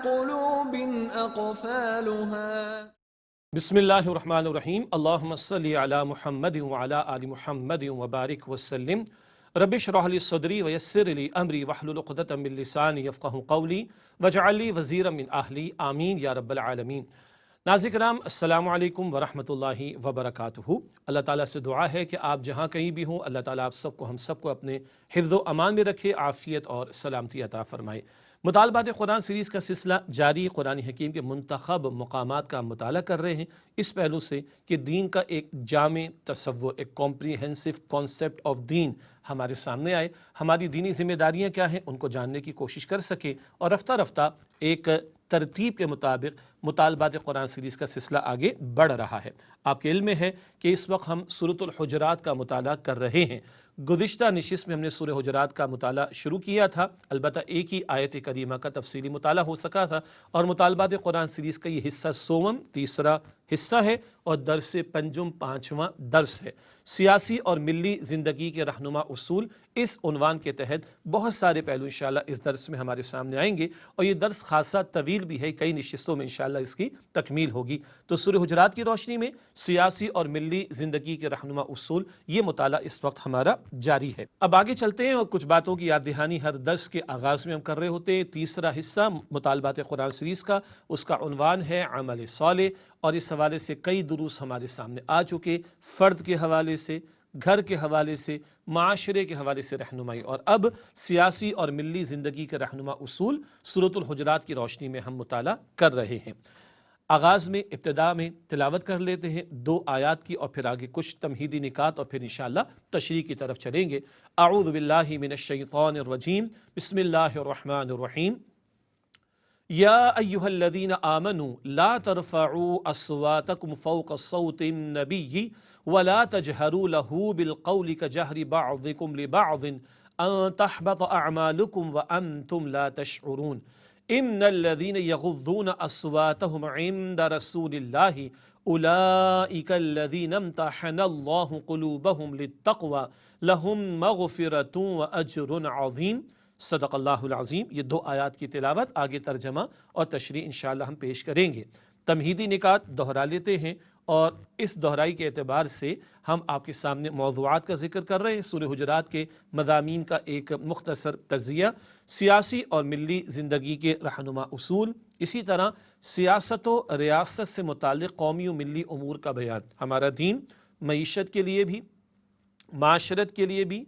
قلوب أقفالها. بسم اللہ الرحمن الرحیم اللہم صلی علی محمد وعلی آل محمد وبارک وسلم رب اشرح لی صدری ویسر لی امری واحلل عقدۃ من لسانی یفقہوا قولی واجعل لی وزیرا من اہلی آمین یا رب العالمین۔ ناظرین کرام السلام علیکم ورحمۃ اللہ وبرکاتہ۔ اللہ تعالیٰ سے دعا ہے کہ آپ جہاں کہیں بھی ہوں اللہ تعالیٰ آپ سب کو ہم سب کو اپنے حفظ و امان میں رکھے، عافیت اور سلامتی عطا فرمائے۔ مطالبات قرآن سیریز کا سلسلہ جاری، قرآن حکیم کے منتخب مقامات کا مطالعہ کر رہے ہیں اس پہلو سے کہ دین کا ایک جامع تصور، ایک کمپریہنسو کانسیپٹ آف دین ہمارے سامنے آئے، ہماری دینی ذمہ داریاں کیا ہیں ان کو جاننے کی کوشش کر سکے، اور رفتہ رفتہ ایک ترتیب کے مطابق مطالبات قرآن سیریز کا سلسلہ آگے بڑھ رہا ہے۔ آپ کے علم میں ہے کہ اس وقت ہم سورۃ الحجرات کا مطالعہ کر رہے ہیں۔ گزشتہ نشست میں ہم نے سورہ حجرات کا مطالعہ شروع کیا تھا، البتہ ایک ہی آیت کریمہ کا تفصیلی مطالعہ ہو سکا تھا، اور مطالبات قرآن سیریز کا یہ حصہ سوم تیسرا حصہ ہے اور درس پنجم پانچواں درس ہے۔ سیاسی اور ملی زندگی کے رہنما اصول، اس عنوان کے تحت بہت سارے پہلو انشاءاللہ اس درس میں ہمارے سامنے آئیں گے، اور یہ درس خاصا طویل بھی ہے، کئی نشستوں میں انشاءاللہ اس کی تکمیل ہوگی۔ تو سورہ حجرات کی روشنی میں سیاسی اور ملی زندگی کے رہنما اصول، یہ مطالعہ اس وقت ہمارا جاری ہے۔ اب آگے چلتے ہیں اور کچھ باتوں کی یاد دہانی ہر درس کے آغاز میں ہم کر رہے ہوتے ہیں۔ تیسرا حصہ مطالبات قرآن سیریز کا، اس کا عنوان ہے عمل صالح، اور اس حوالے سے کئی دروس ہمارے سامنے آ چکے، فرد کے حوالے سے، گھر کے حوالے سے، معاشرے کے حوالے سے رہنمائی، اور اب سیاسی اور ملی زندگی کے رہنما اصول سورۃ الحجرات کی روشنی میں ہم مطالعہ کر رہے ہیں۔ آغاز میں ابتدا میں تلاوت کر لیتے ہیں 2 آیات کی، اور پھر آگے کچھ تمہیدی نکات، اور پھر انشاءاللہ تشریح کی طرف چلیں گے۔ اعوذ باللہ من الشیطان الرجیم، بسم اللہ الرحمن الرحیم۔ یا ایہا الذین آمنوا لا ترفعوا اصواتکم فوق صوت النبی ولا تجہروا لہ بالقول کجہر بعضکم لبعض ان تحبط اعمالکم وانتم لا تشعرون۔ ان الذین یغضون اصواتهم عند رسول اللہ اولئک الذین امتحن اللہ قلوبهم للتقوى لہم مغفرۃ واجر عظیم۔ صدق اللہ العظیم۔ یہ 2 آیات کی تلاوت، آگے ترجمہ اور تشریح انشاءاللہ ہم پیش کریں گے۔ تمہیدی نکات دہرا لیتے ہیں، اور اس دہرائی کے اعتبار سے ہم آپ کے سامنے موضوعات کا ذکر کر رہے ہیں۔ سورہ حجرات کے مضامین کا ایک مختصر تجزیہ، سیاسی اور ملی زندگی کے رہنما اصول، اسی طرح سیاست و ریاست سے متعلق قومی و ملی امور کا بیان۔ ہمارا دین معیشت کے لیے بھی، معاشرت کے لیے بھی،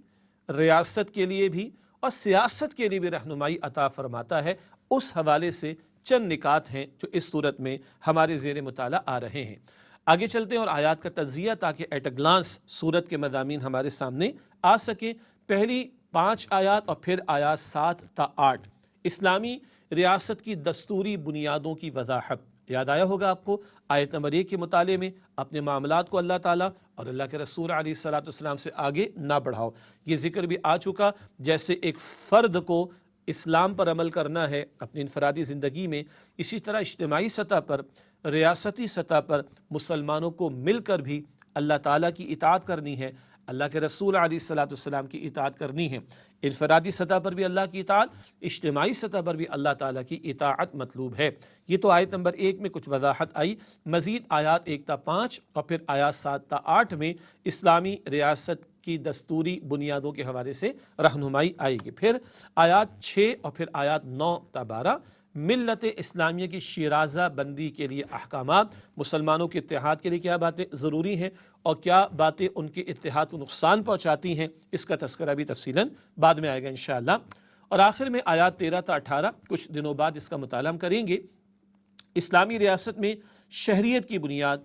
ریاست کے لیے بھی اور سیاست کے لیے بھی رہنمائی عطا فرماتا ہے۔ اس حوالے سے چند نکات ہیں جو اس صورت میں ہمارے زیر مطالعہ آ رہے ہیں۔ آگے چلتے ہیں اور آیات کا تجزیہ، تاکہ ایٹ اے گلانس صورت کے مضامین ہمارے سامنے آ سکیں۔ پہلی 5 آیات اور پھر آیات 7 تا 8 اسلامی ریاست کی دستوری بنیادوں کی وضاحت۔ یاد آیا ہوگا آپ کو آیت نمبر 1 کے مطالعے میں، اپنے معاملات کو اللہ تعالیٰ اور اللہ کے رسول علیہ السلام سے آگے نہ بڑھاؤ۔ یہ ذکر بھی آ چکا، جیسے ایک فرد کو اسلام پر عمل کرنا ہے اپنی انفرادی زندگی میں، اسی طرح اجتماعی سطح پر، ریاستی سطح پر مسلمانوں کو مل کر بھی اللہ تعالیٰ کی اطاعت کرنی ہے، اللہ کے رسول علیہ السلام کی اطاعت کرنی ہے۔ انفرادی سطح پر بھی اللہ کی اطاعت، اجتماعی سطح پر بھی اللہ تعالیٰ کی اطاعت مطلوب ہے۔ یہ تو آیت نمبر 1 میں کچھ وضاحت آئی، مزید آیات 1 تا 5 اور پھر آیات 7 تا 8 میں اسلامی ریاست کی دستوری بنیادوں کے حوالے سے رہنمائی آئے گی۔ پھر آیات 6 اور پھر آیات 9 تا 12 ملت اسلامیہ کی شیرازہ بندی کے لیے احکامات، مسلمانوں کے اتحاد کے لیے کیا باتیں ضروری ہیں اور کیا باتیں ان کے اتحاد کو نقصان پہنچاتی ہیں، اس کا تذکرہ بھی تفصیلاً بعد میں آئے گا انشاءاللہ۔ اور آخر میں آیات 13 تا 18 کچھ دنوں بعد اس کا مطالعہ ہم کریں گے۔ اسلامی ریاست میں شہریت کی بنیاد،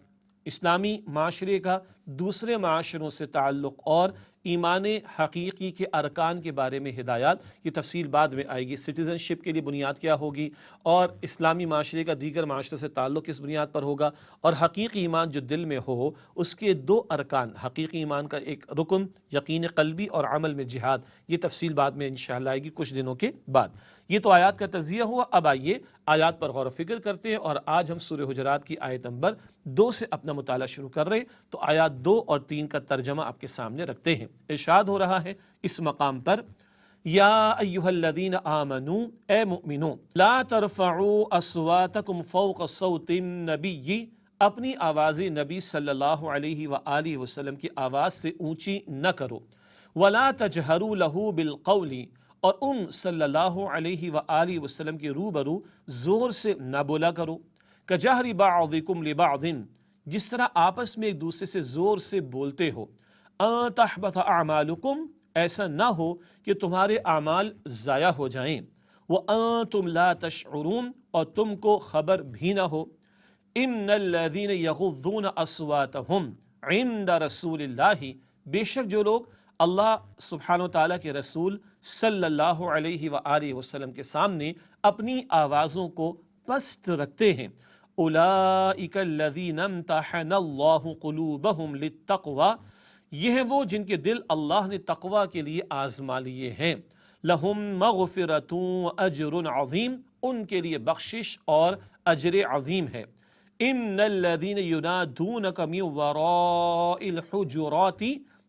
اسلامی معاشرے کا دوسرے معاشروں سے تعلق اور ایمان حقیقی کے ارکان کے بارے میں ہدایات، یہ تفصیل بعد میں آئے گی۔ سٹیزن شپ کے لیے بنیاد کیا ہوگی، اور اسلامی معاشرے کا دیگر معاشروں سے تعلق کس بنیاد پر ہوگا، اور حقیقی ایمان جو دل میں ہو اس کے 2 ارکان، حقیقی ایمان کا ایک رکن یقین قلبی اور عمل میں جہاد، یہ تفصیل بعد میں انشاءاللہ آئے گی کچھ دنوں کے بعد۔ یہ تو آیات کا تجزیہ ہوا، اب آئیے آیات پر غور و فکر کرتے ہیں، اور آج ہم سورہ حجرات کی آیت نمبر 2 سے اپنا مطالعہ شروع کر رہے ہیں۔ تو آیات 2 اور 3 کا ترجمہ آپ کے سامنے رکھتے ہیں۔ ارشاد ہو رہا ہے اس مقام پر، یا ایھا الذین آمنوا، اے مؤمنوں، لا ترفعوا اصواتکم فوق صوت النبی، اپنی آوازیں نبی صلی اللہ علیہ وآلہ وسلم کی آواز سے اونچی نہ کرو، ولا تجہروا لہ بالقول، اور ان صلی اللہ علیہ وآلہ وسلم کے روبرو زور سے نہ بولا کرو، کجہر بعضکم لبعض، جس طرح آپس میں ایک دوسرے سے زور سے بولتے ہو، ان تحبط اعمالکم، ایسا نہ ہو کہ تمہارے اعمال ضائع ہو جائیں، وانتم لا تشعرون، اور تم کو خبر بھی نہ ہو، ان الذین یغضون اصواتہم عند رسول اللہ، بے شک جو لوگ اللہ سبحانہ وتعالیٰ کے رسول صلی اللہ علیہ وآلہ وسلم کے سامنے اپنی آوازوں کو پست رکھتے ہیں، اولئک الذین امتحن اللہ قلوبہم للتقوی، یہ ہیں وہ جن کے دل اللہ نے تقوی کے لیے آزما لیے ہیں، لہم مغفرۃ واجر عظیم، ان کے لیے بخشش اور اجر عظیم ہے، ان الذین ینادونک من وراء الحجرات،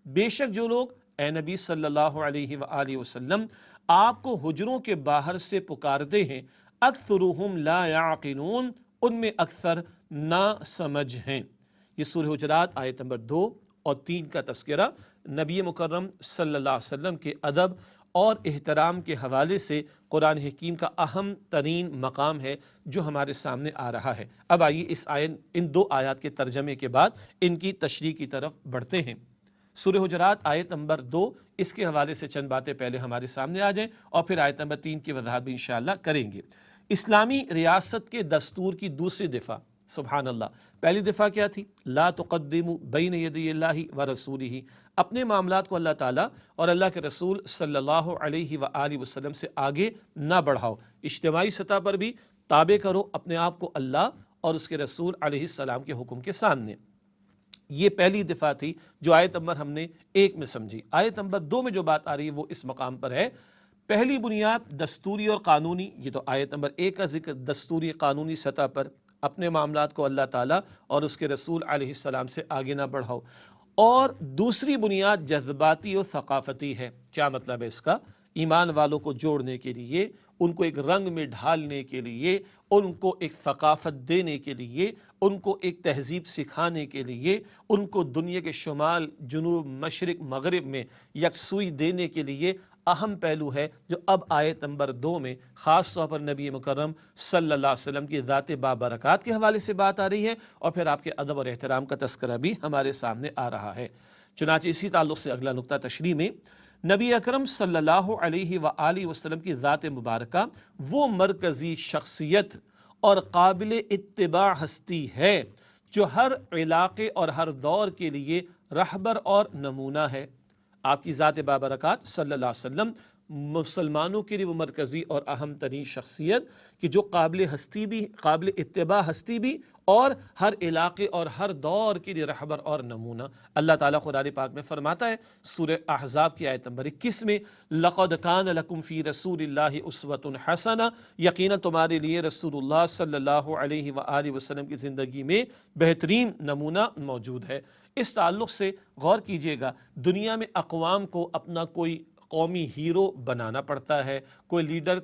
بے شک جو لوگ اے نبی صلی اللہ علیہ وآلہ وسلم آپ کو حجروں کے باہر سے پکارتے ہیں، اکثرهم لا یعقلون، ان میں اکثر نا سمجھ ہیں۔ یہ سورہ حجرات آیت نمبر 2 اور 3 کا تذکرہ نبی مکرم صلی اللہ علیہ وسلم کے ادب اور احترام کے حوالے سے قرآن حکیم کا اہم ترین مقام ہے جو ہمارے سامنے آ رہا ہے۔ اب آئیے ان 2 آیات کے ترجمے کے بعد ان کی تشریح کی طرف بڑھتے ہیں۔ سورہ حجرات آیت نمبر 2، اس کے حوالے سے چند باتیں پہلے ہمارے سامنے آ جائیں اور پھر آیت نمبر 3 کی وضاحت بھی انشاءاللہ کریں گے۔ اسلامی ریاست کے دستور کی دوسری دفعہ، سبحان اللہ، پہلی دفعہ کیا تھی؟ لا تقدموا بین یدی اللہ ورسولہ، اپنے معاملات کو اللہ تعالیٰ اور اللہ کے رسول صلی اللہ علیہ وآلہ وسلم سے آگے نہ بڑھاؤ، اجتماعی سطح پر بھی تابع کرو اپنے آپ کو اللہ اور اس کے رسول علیہ السلام کے حکم کے سامنے۔ یہ پہلی دفعہ تھی جو آیت نمبر ہم نے 1 میں سمجھی۔ آیت نمبر 2 میں جو بات آ رہی ہے وہ اس مقام پر ہے، پہلی بنیاد دستوری اور قانونی، یہ تو آیت نمبر 1 کا ذکر دستوری قانونی سطح پر اپنے معاملات کو اللہ تعالیٰ اور اس کے رسول علیہ السلام سے آگے نہ بڑھاؤ، اور دوسری بنیاد جذباتی اور ثقافتی ہے۔ کیا مطلب ہے اس کا؟ ایمان والوں کو جوڑنے کے لیے، ان کو ایک رنگ میں ڈھالنے کے لیے، ان کو ایک ثقافت دینے کے لیے، ان کو ایک تہذیب سکھانے کے لیے، ان کو دنیا کے شمال جنوب مشرق مغرب میں یکسوئی دینے کے لیے اہم پہلو ہے جو اب آیت نمبر 2 میں خاص طور پر نبی مکرم صلی اللہ علیہ وسلم کی ذات بابرکات کے حوالے سے بات آ رہی ہے، اور پھر آپ کے ادب اور احترام کا تذکرہ بھی ہمارے سامنے آ رہا ہے۔ چنانچہ اسی تعلق سے اگلا نقطہ تشریح میں، نبی اکرم صلی اللہ علیہ وآلہ وسلم کی ذات مبارکہ وہ مرکزی شخصیت اور قابل اتباع ہستی ہے جو ہر علاقے اور ہر دور کے لیے رہبر اور نمونہ ہے۔ آپ کی ذات بابرکات صلی اللہ علیہ وسلم مسلمانوں کے لیے وہ مرکزی اور اہم ترین شخصیت کہ جو قابل ہستی بھی، قابل اتباع ہستی بھی، اور ہر علاقے اور ہر دور کے لیے رہبر اور نمونہ۔ اللہ تعالیٰ قرآن پاک میں فرماتا ہے سورہ احزاب کی آیت نمبر 21 میں، لَقَدْ كَانَ لَكُمْ فِي رَسُولِ اللَّهِ أُسْوَةٌ حَسَنَةٌ، یقیناً تمہارے لیے رسول اللہ صلی اللہ علیہ وآلہ وسلم کی زندگی میں بہترین نمونہ موجود ہے۔ اس تعلق سے غور کیجئے گا، دنیا میں اقوام کو اپنا کوئی قومی ہیرو بنانا پڑتا ہے، کوئی لیڈر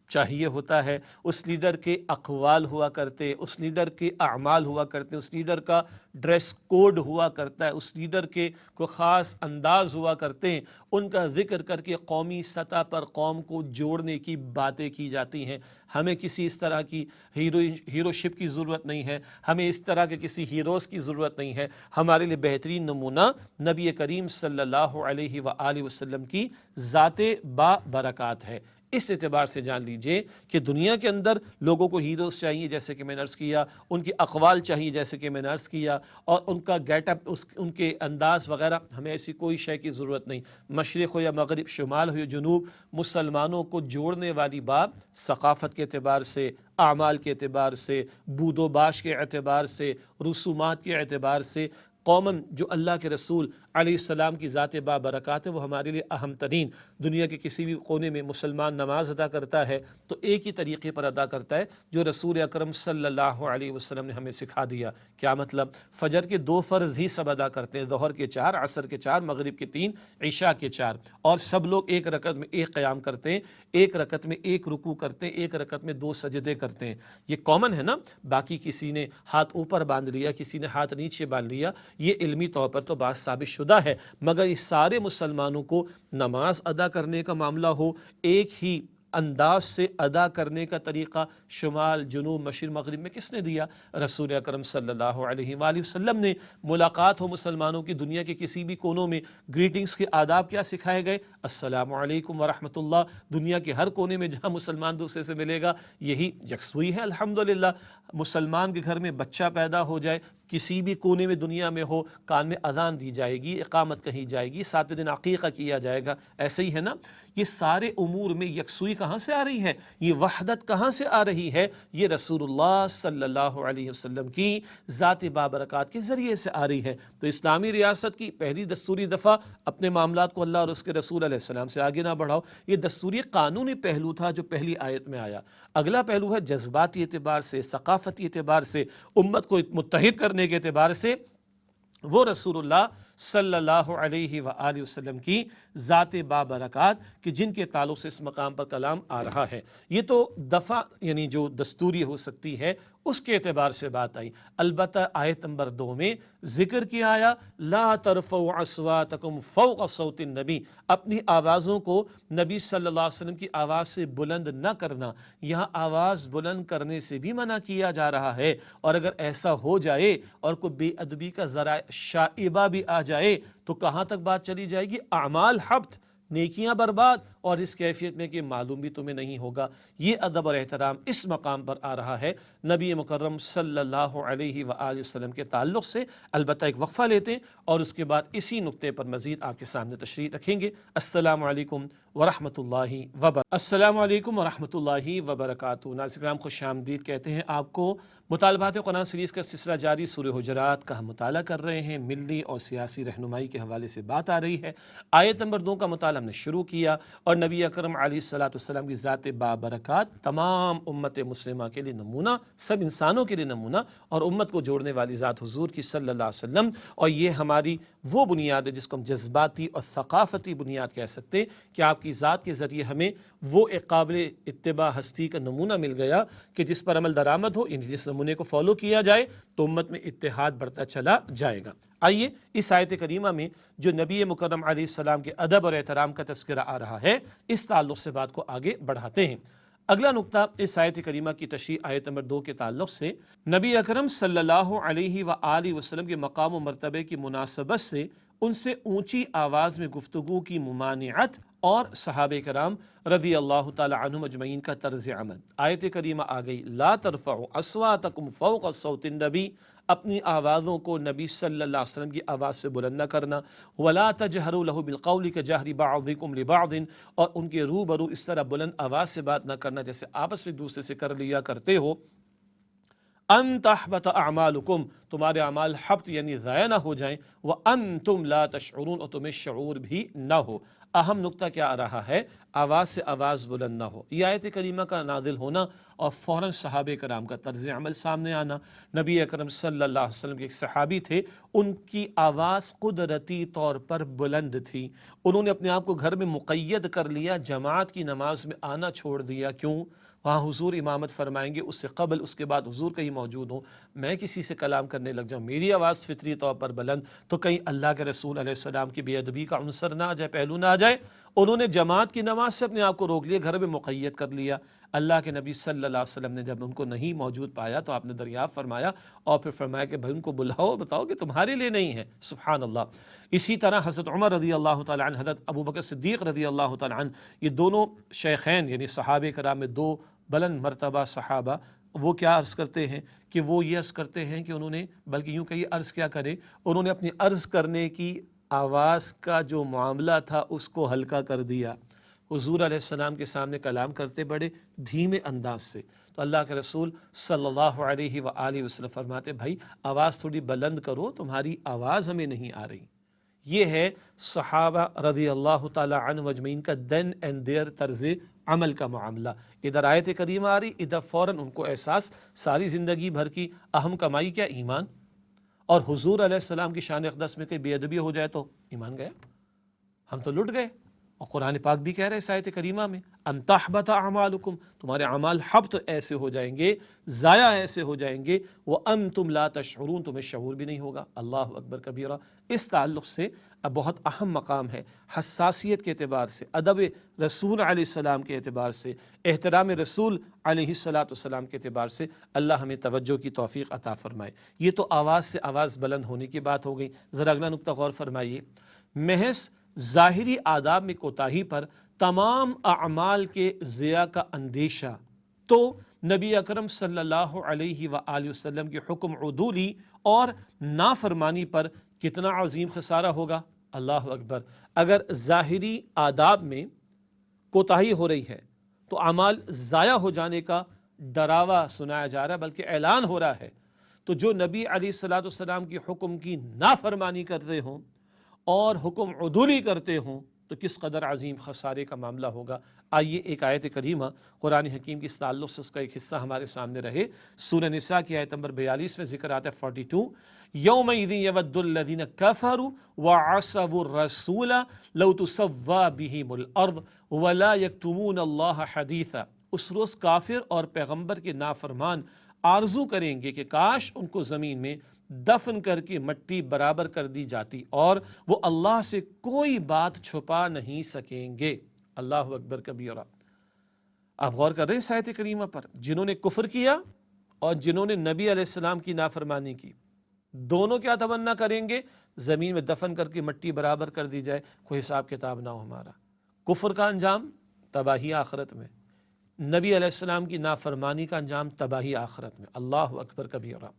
چاہیے ہوتا ہے، اس لیڈر کے اقوال ہوا کرتے، اس لیڈر کے اعمال ہوا کرتے، اس لیڈر کا ڈریس کوڈ ہوا کرتا ہے، اس لیڈر کے کوئی خاص انداز ہوا کرتے ہیں، ان کا ذکر کر کے قومی سطح پر قوم کو جوڑنے کی باتیں کی جاتی ہیں۔ ہمیں کسی اس طرح کی ہیرو شپ کی ضرورت نہیں ہے، ہمیں اس طرح کے کسی ہیروز کی ضرورت نہیں ہے۔ ہمارے لیے بہترین نمونہ نبی کریم صلی اللہ علیہ وآلہ وسلم کی ذات با برکات ہے۔ اس اعتبار سے جان لیجئے کہ دنیا کے اندر لوگوں کو ہیروز چاہیے، جیسے کہ میں نے عرض کیا، ان کی اقوال چاہیے جیسے کہ میں نے عرض کیا، اور ان کا گیٹ اپ، ان کے انداز وغیرہ، ہمیں ایسی کوئی شے کی ضرورت نہیں۔ مشرق ہو یا مغرب، شمال ہو یا جنوب، مسلمانوں کو جوڑنے والی بات ثقافت کے اعتبار سے، اعمال کے اعتبار سے، بود و باش کے اعتبار سے، رسومات کے اعتبار سے، قوماً جو اللہ کے رسول علیہ السلام کی ذات بابرکات ہے، وہ ہمارے لیے اہم ترین، دنیا کے کسی بھی کونے میں مسلمان نماز ادا کرتا ہے تو ایک ہی طریقے پر ادا کرتا ہے جو رسول اکرم صلی اللہ علیہ وسلم نے ہمیں سکھا دیا۔ کیا مطلب؟ فجر کے 2 فرض ہی سب ادا کرتے ہیں، ظہر کے 4، عصر کے 4، مغرب کے 3، عشاء کے 4، اور سب لوگ ایک رکعت میں ایک قیام کرتے ہیں، ایک رکعت میں ایک رکوع کرتے ہیں، ایک رکعت میں 2 سجدے کرتے ہیں۔ یہ کامن ہے نا، باقی کسی نے ہاتھ اوپر باندھ لیا، کسی نے ہاتھ نیچے باندھ لیا، یہ علمی طور پر تو بات ثابت شدہ ہے، مگر اس سارے مسلمانوں کو نماز ادا کرنے کا معاملہ ہو، ایک ہی انداز سے ادا کرنے کا طریقہ شمال، جنوب، مشرق، مغرب میں کس نے دیا؟ رسول اکرم صلی اللہ علیہ وآلہ وسلم نے۔ ملاقات ہو مسلمانوں کی دنیا کے کسی بھی کونوں میں، گریٹنگز کے آداب کیا سکھائے گئے؟ السلام علیکم ورحمۃ اللہ۔ دنیا کے ہر کونے میں جہاں مسلمان دوسرے سے ملے گا، یہی یکسوئی ہے الحمدللہ۔ مسلمان کے گھر میں بچہ پیدا ہو جائے، کسی بھی کونے میں دنیا میں ہو، کان میں اذان دی جائے گی، اقامت کہی جائے گی، 7 دن عقیقہ کیا جائے گا، ایسے ہی ہے نا۔ یہ سارے امور میں یکسوئی کہاں سے آ رہی ہے؟ یہ وحدت کہاں سے آ رہی ہے؟ یہ رسول اللہ صلی اللہ علیہ وسلم کی ذات بابرکات کے ذریعے سے آ رہی ہے۔ تو اسلامی ریاست کی پہلی دستوری دفعہ اپنے معاملات کو اللہ اور اس کے رسول علیہ السلام سے آگے نہ بڑھاؤ، یہ دستوری قانونی پہلو تھا جو پہلی آیت میں آیا۔ اگلا پہلو ہے جذباتی اعتبار سے، ثقافتی اعتبار سے، امت کو متحد کرنے کے اعتبار سے، وہ رسول اللہ صلی اللہ علیہ وآلہ وسلم کی ذات بابرکات کہ جن کے تعلق سے اس مقام پر کلام آ رہا ہے۔ یہ تو دفعہ یعنی جو دستوری ہو سکتی ہے اس کے اعتبار سے بات آئی۔ البتہ آیت نمبر 2 میں ذکر کیا آیا لا ترفعوا اصواتکم فوق صوت النبی، اپنی آوازوں کو نبی صلی اللہ علیہ وسلم کی آواز سے بلند نہ کرنا۔ یہاں آواز بلند کرنے سے بھی منع کیا جا رہا ہے، اور اگر ایسا ہو جائے اور کوئی بے ادبی کا ذرائع شائبہ بھی آ جائے تو کہاں تک بات چلی جائے گی؟ اعمال حبط، نیکیاں برباد، اور اس کیفیت میں کہ معلوم بھی تمہیں نہیں ہوگا۔ یہ ادب اور احترام اس مقام پر آ رہا ہے نبی مکرم صلی اللہ علیہ وآلہ وسلم کے تعلق سے۔ البتہ ایک وقفہ لیتے ہیں اور اس کے بعد اسی نقطے پر مزید آپ کے سامنے تشریح رکھیں گے۔ السلام علیکم ورحمۃ اللہ وبرکاتہ۔ السلام علیکم ورحمۃ اللہ وبرکاتہ۔ ناظرین کرام خوش آمدید کہتے ہیں آپ کو۔ مطالبات قرآن سیریز کا سلسلہ جاری، سورہ حجرات کا ہم مطالعہ کر رہے ہیں۔ ملی اور سیاسی رہنمائی کے حوالے سے بات آ رہی ہے۔ آیت نمبر 2 کا مطالعہ ہم نے شروع کیا، اور نبی اکرم علیہ السلام کی ذات بابرکات تمام امت مسلمہ کے لیے نمونہ، سب انسانوں کے لیے نمونہ، اور امت کو جوڑنے والی ذات حضور کی صلی اللہ علیہ وسلم۔ اور یہ ہماری وہ بنیاد ہے جس کو ہم جذباتی اور ثقافتی بنیاد کہہ سکتے ہیں کہ آپ کی ذات کے ذریعے ہمیں وہ ایک قابل اتباع ہستی کا نمونہ مل گیا کہ جس پر عمل درآمد ہو، یعنی جس نمونے کو فالو کیا جائے تو امت میں اتحاد بڑھتا چلا جائے گا۔ آئیے اس آیت کریمہ میں جو نبی مکرم علیہ السلام کے ادب اور احترام کا تذکرہ آ رہا ہے، اس تعلق سے بات کو آگے بڑھاتے ہیں۔ اگلا نقطہ اس آیت کریمہ کی تشریح آیت نمبر 2 کے تعلق سے نبی اکرم صلی اللہ علیہ وآلہ وسلم کے مقام و مرتبے کی مناسبت سے ان سے اونچی آواز میں گفتگو کی ممانعت اور صحابہ کرام رضی اللہ تعالی عنہم اجمعین کا طرز عمل۔ آیت کریمہ آ گئی لا ترفعوا اصواتکم فوق صوت النبی، اپنی آوازوں کو نبی صلی اللہ علیہ وسلم کی آواز سے بلند نہ کرنا، ولا تجہروا لہ بالقول کجہر بعضکم لبعض، اور ان کے روبرو اس طرح بلند آواز سے بات نہ کرنا جیسے آپس میں دوسرے سے کر لیا کرتے ہو۔ ان تحبط اعمالکم، تمہارے اعمال حبط یعنی ضائع نہ ہو جائیں، وانتم لا تشعرون، اور تمہیں شعور بھی نہ ہو۔ اہم نقطہ کیا آ رہا ہے؟ آواز سے آواز بلند نہ ہو۔ یہ آیت کریمہ کا نازل ہونا اور فوراً صحابہ کرام کا طرز عمل سامنے آنا۔ نبی اکرم صلی اللہ علیہ وسلم کے ایک صحابی تھے، ان کی آواز قدرتی طور پر بلند تھی، انہوں نے اپنے آپ کو گھر میں مقید کر لیا، جماعت کی نماز میں آنا چھوڑ دیا۔ کیوں؟ وہاں حضور امامت فرمائیں گے، اس سے قبل اس کے بعد حضور کہیں موجود ہوں، میں کسی سے کلام کرنے لگ جاؤں، میری آواز فطری طور پر بلند، تو کہیں اللہ کے رسول علیہ السلام کی بے ادبی کا عنصر نہ آ جائے، پہلو نہ آ جائے۔ انہوں نے جماعت کی نماز سے اپنے آپ کو روک لیا، گھر میں مقید کر لیا۔ اللہ کے نبی صلی اللہ علیہ وسلم نے جب ان کو نہیں موجود پایا تو آپ نے دریافت فرمایا اور پھر فرمایا کہ بھائی ان کو بلاؤ، بتاؤ کہ تمہارے لیے نہیں ہے۔ سبحان اللہ۔ اسی طرح حضرت عمر رضی اللہ تعالی عنہ، حضرت ابو بکر صدیق رضی اللہ تعالی عنہ، یہ دونوں شیخین یعنی صحابہ کرام میں دو بلند مرتبہ صحابہ، وہ کیا عرض کرتے ہیں کہ وہ یہ عرض کرتے ہیں کہ انہوں نے، بلکہ یوں کہیے عرض کیا کرے، انہوں نے اپنی عرض کرنے کی آواز کا جو معاملہ تھا اس کو ہلکا کر دیا۔ حضور علیہ السلام کے سامنے کلام کرتے بڑے دھیمے انداز سے، تو اللہ کے رسول صلی اللہ علیہ وآلہ وسلم فرماتے بھائی آواز تھوڑی بلند کرو، تمہاری آواز ہمیں نہیں آ رہی۔ یہ ہے صحابہ رضی اللہ تعالی عنہ اجمعین کا دین اینڈ دیئر طرز عمل کا معاملہ۔ ادھر آیت کریمہ آ رہی، ادھر فوراً ان کو احساس، ساری زندگی بھر کی اہم کمائی کیا؟ ایمان۔ اور حضور علیہ السلام کی شان اقدس میں کوئی بے ادبی ہو جائے تو ایمان گیا، ہم تو لٹ گئے۔ اور قرآن پاک بھی کہہ رہے اس آیت کریمہ میں ان تحبط اعمالکم، تمہارے اعمال حبط ایسے ہو جائیں گے، ضائع ایسے ہو جائیں گے، وانتم لا تشعرون، تمہیں شعور بھی نہیں ہوگا۔ اللہ اکبر کبیرہ۔ اس تعلق سے اب بہت اہم مقام ہے، حساسیت کے اعتبار سے، ادب رسول علیہ السلام کے اعتبار سے، احترام رسول علیہ السلام کے اعتبار سے اللہ ہمیں توجہ کی توفیق عطا فرمائے۔ یہ تو آواز سے آواز بلند ہونے کی بات ہو گئی۔ ذرا اگلا نقطہ غور فرمائیے، محض ظاہری آداب میں کوتاہی پر تمام اعمال کے ضیاع کا اندیشہ، تو نبی اکرم صلی اللہ علیہ وآلہ وسلم کے حکم عدولی اور نافرمانی پر کتنا عظیم خسارہ ہوگا۔ اللہ اکبر۔ اگر ظاہری آداب میں کوتاہی ہو رہی ہے تو اعمال ضائع ہو جانے کا ڈراوا سنایا جا رہا ہے، بلکہ اعلان ہو رہا ہے، تو جو نبی علیہ السلام کی حکم کی نافرمانی کرتے ہوں اور حکم عدولی کرتے ہوں تو کس قدر عظیم خسارے کا معاملہ ہوگا۔ آئیے ایک آیت کریمہ قرآن حکیم کی تعلق سے اس کا ایک حصہ ہمارے سامنے رہے۔ سورہ نساء کی آیت نمبر 42 میں ذکر آتا ہے 42، یومئذ یود الذین کفروا وعصوا الرسول لو تسوی بہم الارض ولا یکتمون اللہ حدیثا۔ اس روز کافر اور پیغمبر کے نافرمان آرزو کریں گے کہ کاش ان کو زمین میں دفن کر کے مٹی برابر کر دی جاتی اور وہ اللہ سے کوئی بات چھپا نہیں سکیں گے۔ اللہ اکبر کبیرہ۔ آپ غور کر رہے ہیں اس آیت کریمہ پر، جنہوں نے کفر کیا اور جنہوں نے نبی علیہ السلام کی نافرمانی کی، دونوں کیا تمنا کریں گے؟ زمین میں دفن کر کے مٹی برابر کر دی جائے، کوئی حساب کتاب نہ ہو ہمارا۔ کفر کا انجام تباہی آخرت میں، نبی علیہ السلام کی نافرمانی کا انجام تباہی آخرت میں۔ اللہ اکبر کبیرہ۔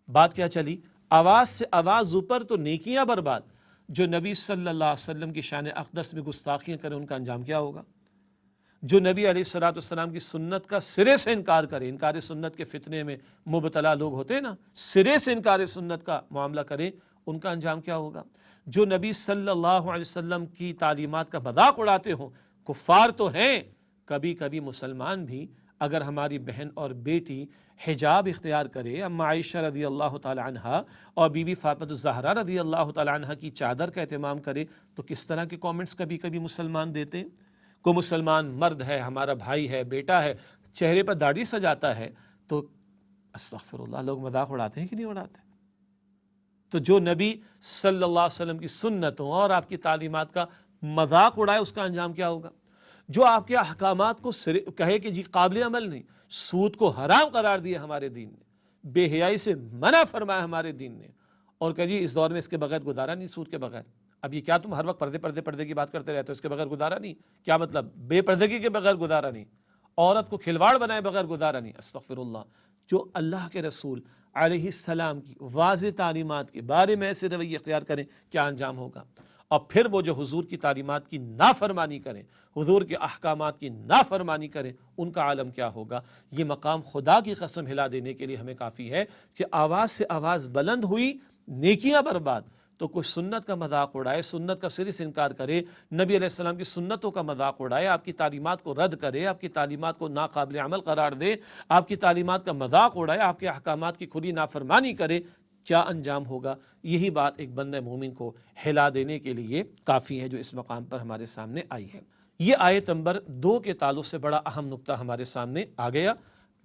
بات کیا چلی؟ آواز سے آواز اوپر تو نیکیاں برباد، جو نبی صلی اللہ علیہ وسلم کی شان اقدس میں گستاخیاں کریں ان کا انجام کیا ہوگا؟ جو نبی علیہ السلام کی سنت کا سرے سے انکار کرے، انکار سنت کے فتنے میں مبتلا لوگ ہوتے ہیں نا، سرے سے انکار سنت کا معاملہ کریں، ان کا انجام کیا ہوگا؟ جو نبی صلی اللہ علیہ وسلم کی تعلیمات کا مذاق اڑاتے ہوں، کفار تو ہیں، کبھی کبھی مسلمان بھی اگر ہماری بہن اور بیٹی حجاب اختیار کرے، اما عائشہ رضی اللہ تعالی عنہ اور بی بی فاطمہ الزہرا رضی اللہ تعالی عنہ کی چادر کا اہتمام کرے، تو کس طرح کے کامنٹس کبھی کبھی مسلمان دیتے ہیں۔ کوئی مسلمان مرد ہے، ہمارا بھائی ہے، بیٹا ہے، چہرے پر داڑھی سجاتا ہے تو استغفر اللہ، لوگ مذاق اڑاتے ہیں کہ نہیں اڑاتے؟ تو جو نبی صلی اللہ علیہ وسلم کی سنتوں اور آپ کی تعلیمات کا مذاق اڑائے، اس کا انجام کیا ہوگا؟ جو آپ کے احکامات کو کہے کہ جی قابل عمل نہیں، سود کو حرام قرار دیا ہمارے دین نے، بے حیائی سے منع فرمایا ہمارے دین نے، اور کہ جی اس دور میں اس کے بغیر گزارا نہیں، سود کے بغیر۔ اب یہ کیا تم ہر وقت پردے کی بات کرتے رہتے ہو؟ اس کے بغیر گزارا نہیں، کیا مطلب؟ بے پردگی کے بغیر گزارا نہیں، عورت کو کھلواڑ بنائے بغیر گزارا نہیں۔ استغفر اللہ۔ جو اللہ کے رسول علیہ السلام کی واضح تعلیمات کے بارے میں ایسے رویے اختیار کریں، کیا انجام ہوگا؟ اور پھر وہ جو حضور کی تعلیمات کی نافرمانی کریں، حضور کے احکامات کی نافرمانی کریں، ان کا عالم کیا ہوگا؟ یہ مقام خدا کی قسم ہلا دینے کے لیے ہمیں کافی ہے کہ آواز سے آواز بلند ہوئی، نیکیاں برباد، تو کوئی سنت کا مذاق اڑائے، سنت کا سرے سے انکار کرے، نبی علیہ السلام کی سنتوں کا مذاق اڑائے، آپ کی تعلیمات کو رد کرے، آپ کی تعلیمات کو ناقابل عمل قرار دے، آپ کی تعلیمات کا مذاق اڑائے، آپ کے احکامات کی کھلی نافرمانی کرے، کیا انجام ہوگا؟ یہی بات ایک بندہ مومن کو ہلا دینے کے لیے کافی ہے جو اس مقام پر ہمارے سامنے آئی ہے۔ یہ آیت نمبر 2 کے تعلق سے بڑا اہم نقطہ ہمارے سامنے آ گیا،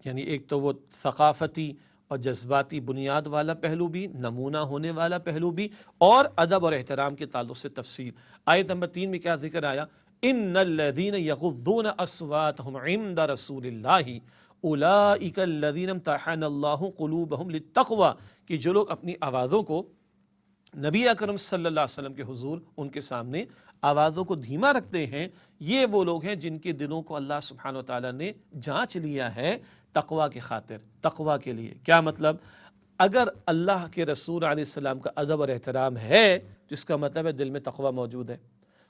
یعنی ایک تو وہ ثقافتی اور جذباتی بنیاد والا پہلو بھی، نمونہ ہونے والا پہلو بھی، اور ادب اور احترام کے تعلق سے تفصیل۔ آیت نمبر 3 میں کیا ذکر آیا؟ ان الذین یغضون اصواتهم عند رسول اللہ اولئک الذین امتحن اللہ قلوبہم للتقوی، کہ جو لوگ اپنی آوازوں کو نبی اکرم صلی اللہ علیہ وسلم کے حضور، ان کے سامنے آوازوں کو دھیما رکھتے ہیں، یہ وہ لوگ ہیں جن کے دلوں کو اللہ سبحانہ و تعالیٰ نے جانچ لیا ہے تقوی کی خاطر، تقوی کے لیے۔ کیا مطلب؟ اگر اللہ کے رسول علیہ السلام کا ادب اور احترام ہے تو اس کا مطلب ہے دل میں تقوی موجود ہے،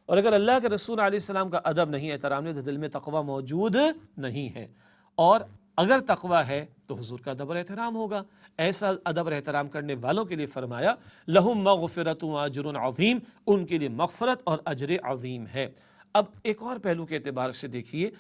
اور اگر اللہ کے رسول علیہ السلام کا ادب نہیں، احترام نہیں، تو دل میں تقوی موجود نہیں ہے۔ اور اگر تقوی ہے تو حضور کا ادب اور احترام ہوگا۔ ایسا ادب اور احترام کرنے والوں کے لیے فرمایا لہم مغفرۃ و اجر عظیم، ان کے لیے مغفرت اور اجر عظیم ہے۔ اب ایک اور پہلو کے اعتبار سے دیکھیے،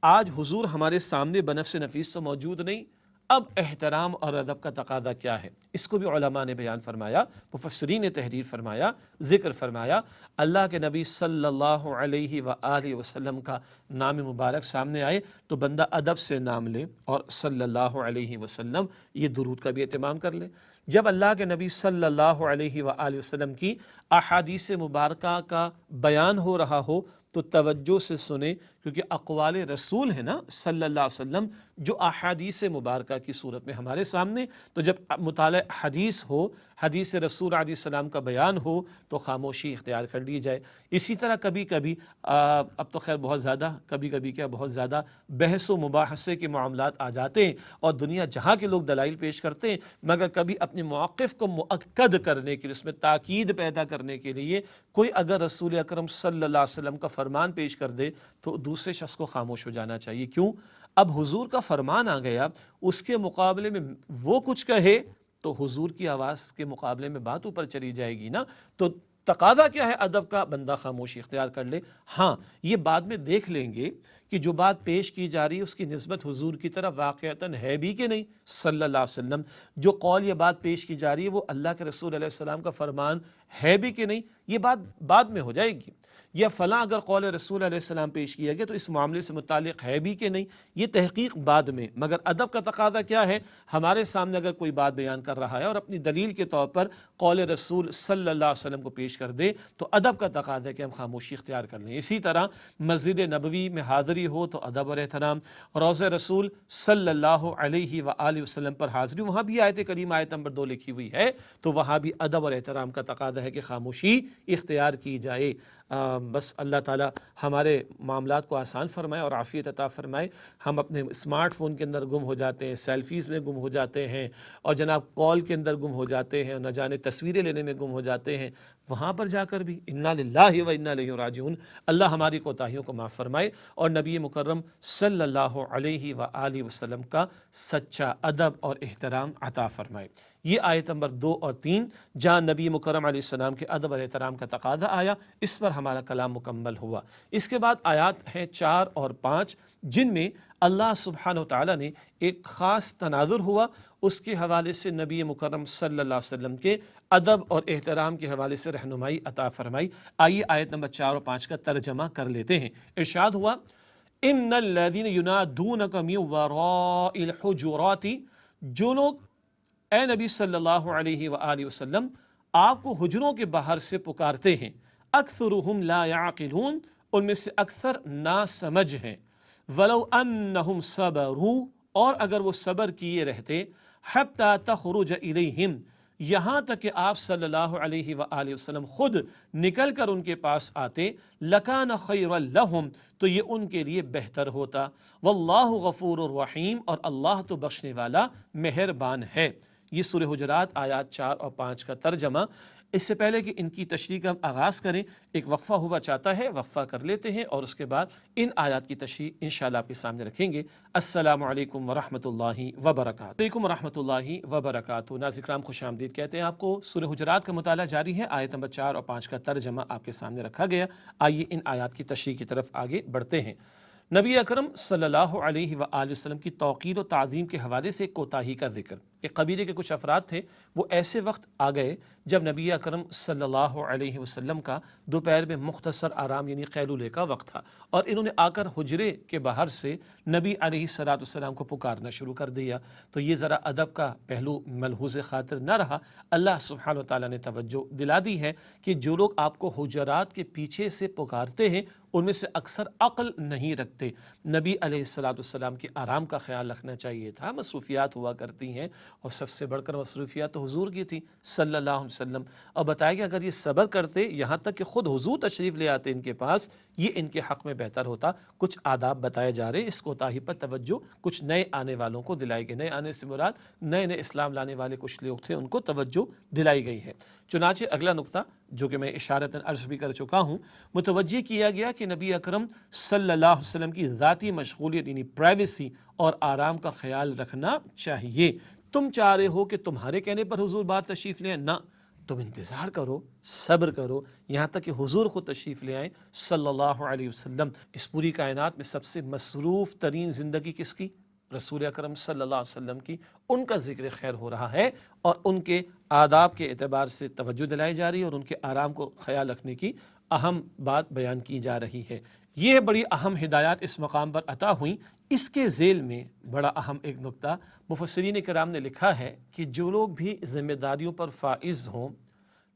آج حضور ہمارے سامنے بنفس نفیس تو موجود نہیں، اب احترام اور ادب کا تقاضا کیا ہے، اس کو بھی علماء نے بیان فرمایا، مفسرین نے تحریر فرمایا، ذکر فرمایا۔ اللہ کے نبی صلی اللہ علیہ وآلہ وسلم کا نام مبارک سامنے آئے تو بندہ ادب سے نام لے اور صلی اللہ علیہ وسلم، یہ درود کا بھی اہتمام کر لے۔ جب اللہ کے نبی صلی اللہ علیہ وآلہ وسلم کی احادیث مبارکہ کا بیان ہو رہا ہو تو توجہ سے سنیں، کیونکہ اقوال رسول ہے نا صلی اللہ علیہ وسلم جو احادیث مبارکہ کی صورت میں ہمارے سامنے، تو جب مطالعہ حدیث ہو، حدیث رسول علیہ السلام کا بیان ہو تو خاموشی اختیار کر لی جائے۔ اسی طرح کبھی کبھی اب تو خیر بہت زیادہ، کبھی کبھی کیا بہت زیادہ بحث و مباحثے کے معاملات آ جاتے ہیں اور دنیا جہاں کے لوگ دلائل پیش کرتے ہیں، مگر کبھی اپنے موقف کو مؤکد کرنے کے لیے، اس میں تاکید پیدا کرنے کے لیے کوئی اگر رسول اکرم صلی اللہ علیہ وسلم کا فرمان پیش کر دے تو دوسرے شخص کو خاموش ہو جانا چاہیے۔ کیوں؟ اب حضور کا فرمان آ گیا، اس کے مقابلے میں وہ کچھ کہے تو حضور کی آواز کے مقابلے میں بات اوپر چلی جائے گی نا، تو تقاضا کیا ہے ادب کا، بندہ خاموشی اختیار کر لے۔ ہاں یہ بعد میں دیکھ لیں گے کہ جو بات پیش کی جا رہی ہے اس کی نسبت حضور کی طرف واقعتاً ہے بھی کہ نہیں صلی اللہ علیہ وسلم، جو قول یہ بات پیش کی جا رہی ہے وہ اللہ کے رسول علیہ السلام کا فرمان ہے بھی کہ نہیں، یہ بات بعد میں ہو جائے گی۔ یا فلاں اگر قول رسول علیہ السلام پیش کیا گیا تو اس معاملے سے متعلق ہے بھی کہ نہیں، یہ تحقیق بعد میں۔ مگر ادب کا تقاضا کیا ہے، ہمارے سامنے اگر کوئی بات بیان کر رہا ہے اور اپنی دلیل کے طور پر قول رسول صلی اللہ علیہ وسلم کو پیش کر دے تو ادب کا تقاضا ہے کہ ہم خاموشی اختیار کر لیں۔ اسی طرح مسجد نبوی میں حاضری ہو تو ادب اور احترام، روضہ رسول صلی اللہ علیہ وآلہ وسلم پر حاضری، وہاں بھی آیت کریمہ آیت نمبر 2 لکھی ہوئی ہے تو وہاں بھی ادب اور احترام کا تقاضا ہے کہ خاموشی اختیار کی جائے۔ بس اللہ تعالیٰ ہمارے معاملات کو آسان فرمائے اور عافیت عطا فرمائے۔ ہم اپنے اسمارٹ فون کے اندر گم ہو جاتے ہیں، سیلفیز میں گم ہو جاتے ہیں، اور جناب کال کے اندر گم ہو جاتے ہیں، نہ جانے تصویریں لینے میں گم ہو جاتے ہیں، وہاں پر جا کر بھی انا للہ و انا الیہ راجعون۔ اللہ ہماری کوتاہیوں کو معاف فرمائے اور نبی مکرم صلی اللہ علیہ وآلہ وسلم کا سچا ادب اور احترام عطا فرمائے۔ یہ آیت نمبر 2 اور 3 جہاں نبی مکرم علیہ السلام کے ادب اور احترام کا تقاضا آیا، اس پر ہمارا کلام مکمل ہوا۔ اس کے بعد آیات ہیں 4 اور 5 جن میں اللہ سبحانہ وتعالیٰ نے ایک خاص تناظر ہوا، اس کے حوالے سے نبی مکرم صلی اللہ علیہ وسلم کے ادب اور احترام کے حوالے سے رہنمائی عطا فرمائی۔ آئیے آیت نمبر 4 اور 5 کا ترجمہ کر لیتے ہیں۔ ارشاد ہوا ان الذین ینادونک من وراء الحجرات، جو لوگ اے نبی صلی اللہ علیہ وآلہ وسلم آپ کو حجروں کے باہر سے پکارتے ہیں، اکثرهم لا يعقلون، ان میں سے اکثر نا سمجھ ہیں، ولو انہم صبروا، اور اگر وہ صبر کیے رہتے، حتی تخرج الیہم، یہاں تک کہ آپ صلی اللہ علیہ وآلہ وسلم خود نکل کر ان کے پاس آتے، لکان خیرا لہم، تو یہ ان کے لیے بہتر ہوتا، واللہ غفور الرحیم، اور اللہ تو بخشنے والا مہربان ہے۔ یہ سورہ حجرات آیات 4 اور 5 کا ترجمہ۔ اس سے پہلے کہ ان کی تشریح کا ہم آغاز کریں، ایک وقفہ ہوا چاہتا ہے، وقفہ کر لیتے ہیں اور اس کے بعد ان آیات کی تشریح انشاءاللہ آپ کے سامنے رکھیں گے۔ السلام علیکم ورحمۃ اللہ وبرکاتہ۔ علیکم ورحمۃ اللہ وبرکاتہ۔ ناظرین کرام خوش آمدید کہتے ہیں آپ کو۔ سورہ حجرات کا مطالعہ جاری ہے، آیت نمبر 4 اور 5 کا ترجمہ آپ کے سامنے رکھا گیا۔ آئیے ان آیات کی تشریح کی طرف آگے بڑھتے ہیں۔ نبی اکرم صلی اللہ علیہ وآلہ وسلم کی توقیر و تعظیم کے حوالے سے ایک کوتاہی کا ذکر۔ ایک قبیلے کے کچھ افراد تھے، وہ ایسے وقت آ گئے جب نبی اکرم صلی اللہ علیہ وسلم کا دوپہر میں مختصر آرام یعنی قیلولے کا وقت تھا، اور انہوں نے آ کر حجرے کے باہر سے نبی علیہ الصلوۃ والسلام کو پکارنا شروع کر دیا۔ تو یہ ذرا ادب کا پہلو ملحوظ خاطر نہ رہا، اللہ سبحانہ وتعالیٰ نے توجہ دلا دی ہے کہ جو لوگ آپ کو حجرات کے پیچھے سے پکارتے ہیں ان میں سے اکثر عقل نہیں رکھتے۔ نبی علیہ الصلوۃ والسلام کے آرام کا خیال رکھنا چاہیے تھا، مصروفیات ہوا کرتی ہیں، اور سب سے بڑھ کر مصروفیات تو حضور کی تھی صلی اللہ علیہ وسلم۔ اور بتایا کہ اگر یہ صبر کرتے یہاں تک کہ خود حضور تشریف لے آتے ان کے پاس، یہ ان کے حق میں بہتر ہوتا۔ کچھ آداب بتائے جا رہے، اس کوتاہی پر توجہ کچھ نئے آنے والوں کو دلائی گئی۔ نئے آنے سے مراد نئے نئے اسلام لانے والے کچھ لوگ تھے، ان کو توجہ دلائی گئی ہے۔ چنانچہ اگلا نقطہ جو کہ میں اشارتاً عرض بھی کر چکا ہوں، متوجہ کیا گیا کہ نبی اکرم صلی اللہ علیہ وسلم کی ذاتی مشغولیت یعنی پرائیویسی اور آرام کا خیال رکھنا چاہیے۔ تم چاہ رہے ہو کہ تمہارے کہنے پر حضور بات تشریف لے آئیں، نہ، تم انتظار کرو، صبر کرو، یہاں تک کہ حضور خود تشریف لے آئیں صلی اللہ علیہ وسلم۔ اس پوری کائنات میں سب سے مصروف ترین زندگی کس کی؟ رسول اکرم صلی اللہ علیہ وسلم کی۔ ان کا ذکر خیر ہو رہا ہے اور ان کے آداب کے اعتبار سے توجہ دلائی جا رہی ہے اور ان کے آرام کو خیال رکھنے کی اہم بات بیان کی جا رہی ہے۔ یہ بڑی اہم ہدایات اس مقام پر عطا ہوئیں۔ اس کے ذیل میں بڑا اہم ایک نقطہ مفسرین کرام نے لکھا ہے کہ جو لوگ بھی ذمہ داریوں پر فائز ہوں،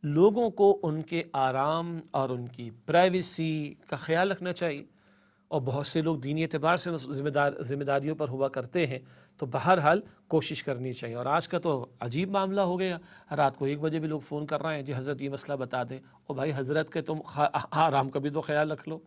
لوگوں کو ان کے آرام اور ان کی پرائیویسی کا خیال رکھنا چاہیے۔ اور بہت سے لوگ دینی اعتبار سے ذمہ داریوں پر ہوا کرتے ہیں، تو بہرحال کوشش کرنی چاہیے۔ اور آج کا تو عجیب معاملہ ہو گیا، رات کو 1 بجے بھی لوگ فون کر رہے ہیں، جی حضرت یہ مسئلہ بتا دیں۔ اور بھائی حضرت کے تم آرام کا بھی تو خیال رکھ لو۔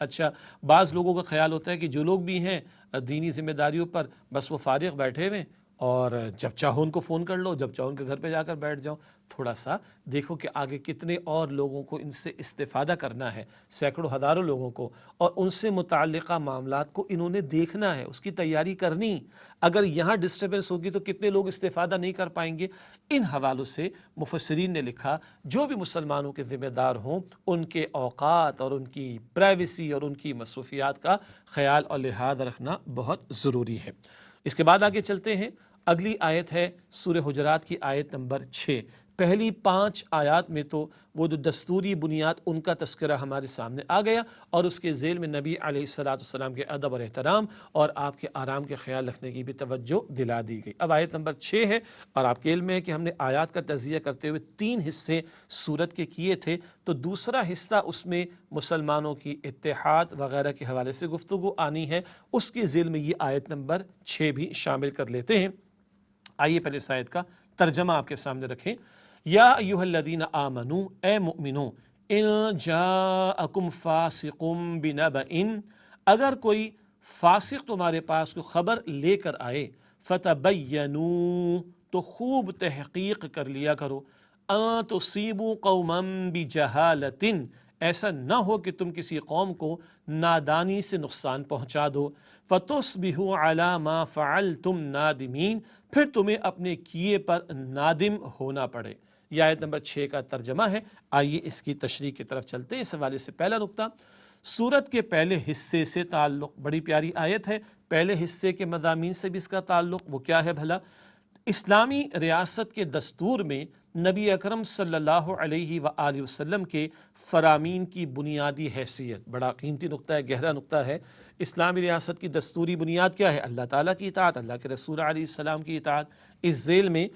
اچھا، بعض لوگوں کا خیال ہوتا ہے کہ جو لوگ بھی ہیں دینی ذمہ داریوں پر، بس وہ فارغ بیٹھے ہوئے اور جب چاہو ان کو فون کر لو، جب چاہو ان کے گھر پہ جا کر بیٹھ جاؤ۔ تھوڑا سا دیکھو کہ آگے کتنے اور لوگوں کو ان سے استفادہ کرنا ہے، سینکڑوں ہزاروں لوگوں کو، اور ان سے متعلقہ معاملات کو انہوں نے دیکھنا ہے، اس کی تیاری کرنی۔ اگر یہاں ڈسٹربنس ہوگی تو کتنے لوگ استفادہ نہیں کر پائیں گے۔ ان حوالوں سے مفسرین نے لکھا جو بھی مسلمانوں کے ذمہ دار ہوں، ان کے اوقات اور ان کی پرائیویسی اور ان کی مصروفیات کا خیال اور لحاظ رکھنا بہت ضروری ہے۔ اس کے بعد آگے چلتے ہیں۔ اگلی آیت ہے سورہ حجرات کی آیت نمبر 6۔ پہلی 5 آیات میں تو وہ جو دستوری بنیاد ان کا تذکرہ ہمارے سامنے آ گیا، اور اس کے ذیل میں نبی علیہ السلام کے ادب اور احترام اور آپ کے آرام کے خیال رکھنے کی بھی توجہ دلا دی گئی۔ اب آیت نمبر 6 ہے، اور آپ کے علم میں ہے کہ ہم نے آیات کا تجزیہ کرتے ہوئے 3 حصے سورت کے کیے تھے، تو دوسرا حصہ اس میں مسلمانوں کی اتحاد وغیرہ کے حوالے سے گفتگو آنی ہے، اس کے ذیل میں یہ آیت نمبر 6 بھی شامل کر لیتے ہیں۔ آئیے پہلے اس آیت کا ترجمہ آپ کے سامنے رکھیں۔ یا ایھا الذین آمنو، اے مؤمنو، ان جاءکم فاسق بنبأ، اگر کوئی فاسق تمہارے پاس کوئی خبر لے کر آئے، فتبینوا، تو خوب تحقیق کر لیا کرو، ان تصیبوا قوما بجہالۃ، ایسا نہ ہو کہ تم کسی قوم کو نادانی سے نقصان پہنچا دو، فتصبحوا علی ما فعلتم نادمین، پھر تمہیں اپنے کیے پر نادم ہونا پڑے۔ یہ آیت نمبر 6 کا ترجمہ ہے۔ آئیے اس کی تشریح کی طرف چلتے ہیں۔ اس حوالے سے پہلا نقطہ، سورت کے پہلے حصے سے تعلق، بڑی پیاری آیت ہے، پہلے حصے کے مضامین سے بھی اس کا تعلق، وہ کیا ہے بھلا؟ اسلامی ریاست کے دستور میں نبی اکرم صلی اللہ علیہ وآلہ وسلم کے فرامین کی بنیادی حیثیت، بڑا قیمتی نقطہ ہے، گہرا نقطہ ہے۔ اسلامی ریاست کی دستوری بنیاد کیا ہے؟ اللہ تعالیٰ کی اطاعت، اللہ کے رسول علیہ السلام کی اطاعت۔ اس ذیل میں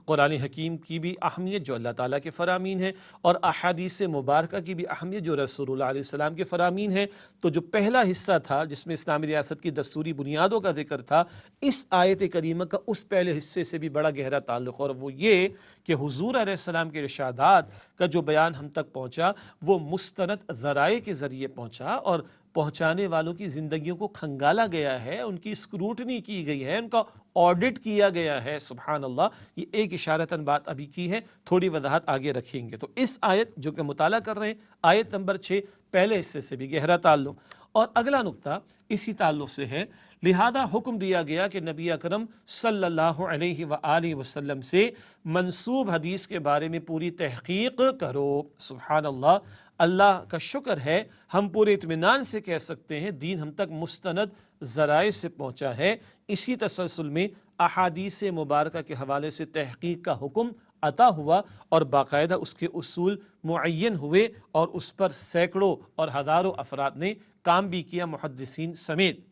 قرآن حکیم کی بھی اہمیت جو اللہ تعالیٰ کے فرامین ہے، اور احادیث مبارکہ کی بھی اہمیت جو رسول اللہ علیہ السلام کے فرامین ہے۔ تو جو پہلا حصہ تھا جس میں اسلامی ریاست کی دستوری بنیادوں کا ذکر تھا، اس آیت کریمہ کا اس پہلے حصے سے بھی بڑا گہرا تعلق، اور وہ یہ کہ حضور علیہ السلام کے ارشادات کا جو بیان ہم تک پہنچا، وہ مستند ذرائع کے ذریعے پہنچا، اور پہنچانے والوں کی زندگیوں کو کھنگالا گیا ہے، ان کی اسکروٹنی کی گئی ہے، ان کا آڈٹ کیا گیا ہے۔ سبحان اللہ، یہ ایک اشارتاً بات ابھی کی ہے، تھوڑی وضاحت آگے رکھیں گے۔ تو اس آیت جو کہ مطالعہ کر رہے ہیں، آیت نمبر 6 پہلے حصے سے بھی گہرا تعلق، اور اگلا نقطہ اسی تعلق سے ہے۔ لہذا حکم دیا گیا کہ نبی اکرم صلی اللہ علیہ وآلہ وسلم سے منسوب حدیث کے بارے میں پوری تحقیق کرو۔ سبحان اللہ، اللہ کا شکر ہے ہم پورے اطمینان سے کہہ سکتے ہیں دین ہم تک مستند ذرائع سے پہنچا ہے۔ اسی تسلسل میں احادیث مبارکہ کے حوالے سے تحقیق کا حکم عطا ہوا، اور باقاعدہ اس کے اصول معین ہوئے، اور اس پر سینکڑوں اور ہزاروں افراد نے کام بھی کیا، محدثین سمیت۔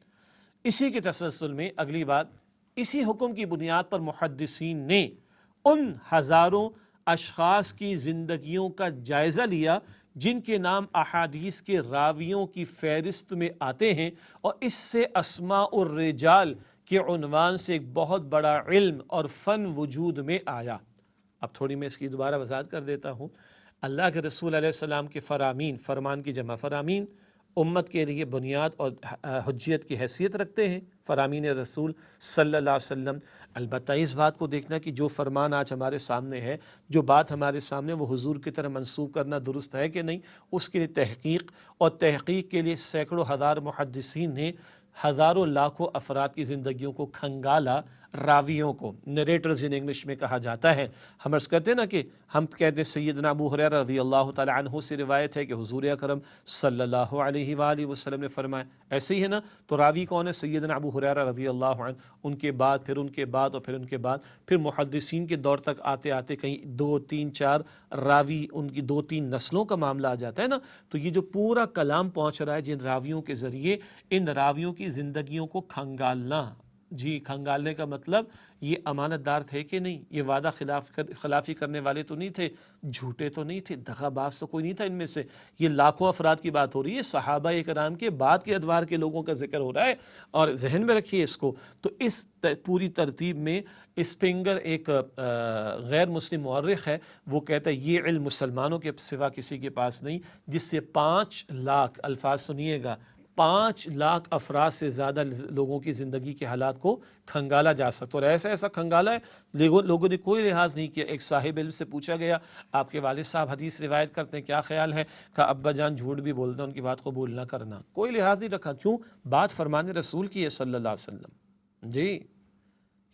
اسی کے تسلسل میں اگلی بات، اسی حکم کی بنیاد پر محدثین نے ان ہزاروں اشخاص کی زندگیوں کا جائزہ لیا جن کے نام احادیث کے راویوں کی فہرست میں آتے ہیں، اور اس سے اسماء الرجال کے عنوان سے ایک بہت بڑا علم اور فن وجود میں آیا۔ اب تھوڑی میں اس کی دوبارہ وضاحت کر دیتا ہوں۔ اللہ کے رسول علیہ السلام کے فرامین، فرمان کی جمع فرامین، امت کے لیے بنیاد اور حجیت کی حیثیت رکھتے ہیں، فرامین رسول صلی اللہ علیہ وسلم۔ البتہ اس بات کو دیکھنا کہ جو فرمان آج ہمارے سامنے ہے، جو بات ہمارے سامنے، وہ حضور کی طرح منسوب کرنا درست ہے کہ نہیں، اس کے لیے تحقیق، اور تحقیق کے لیے سینکڑوں ہزار محدثین نے ہزاروں لاکھوں افراد کی زندگیوں کو کھنگالا، راویوں کو، نریٹرز ان انگلش میں کہا جاتا ہے۔ ہم عرض کرتے ہیں نا کہ ہم کہتے ہیں سیدنا ابو ہریرہ رضی اللہ تعالی عنہ سے روایت ہے کہ حضور اکرم صلی اللہ علیہ وآلہ وسلم نے فرمایا، ایسے ہی ہے نا؟ تو راوی کون ہے؟ سیدنا ابو ہریرہ رضی اللہ عنہ، ان کے بعد پھر ان کے بعد اور پھر ان کے بعد، پھر محدثین کے دور تک آتے آتے کہیں 2 3 4 راوی، ان کی 2 3 نسلوں کا معاملہ آ جاتا ہے نا۔ تو یہ جو پورا کلام پہنچ رہا ہے جن راویوں کے ذریعے، ان راویوں کی زندگیوں کو کھنگالنا، جی کھنگالنے کا مطلب یہ امانت دار تھے کہ نہیں، یہ وعدہ خلافی کرنے والے تو نہیں تھے، جھوٹے تو نہیں تھے، دغا باز تو کوئی نہیں تھا ان میں سے۔ یہ لاکھوں افراد کی بات ہو رہی ہے، صحابہ کرام کے بعد کے ادوار کے لوگوں کا ذکر ہو رہا ہے، اور ذہن میں رکھیے اس کو۔ تو اس پوری ترتیب میں اسپنگر ایک غیر مسلم مورخ ہے، وہ کہتا ہے یہ علم مسلمانوں کے سوا کسی کے پاس نہیں، جس سے 5 لاکھ، الفاظ سنیے گا، 5 لاکھ افراد سے زیادہ لوگوں کی زندگی کے حالات کو کھنگالا جا سکتا، اور ایسا ایسا کھنگالا ہے لوگوں نے کوئی لحاظ نہیں کیا۔ ایک صاحب علم سے پوچھا گیا، آپ کے والد صاحب حدیث روایت کرتے ہیں، کیا خیال ہے؟ کہ ابا جان جھوٹ بھی بولتے ہیں، ان کی بات قبول نہ کرنا، کوئی لحاظ نہیں رکھا۔ کیوں؟ بات فرمان رسول کی ہے صلی اللہ علیہ وسلم۔ جی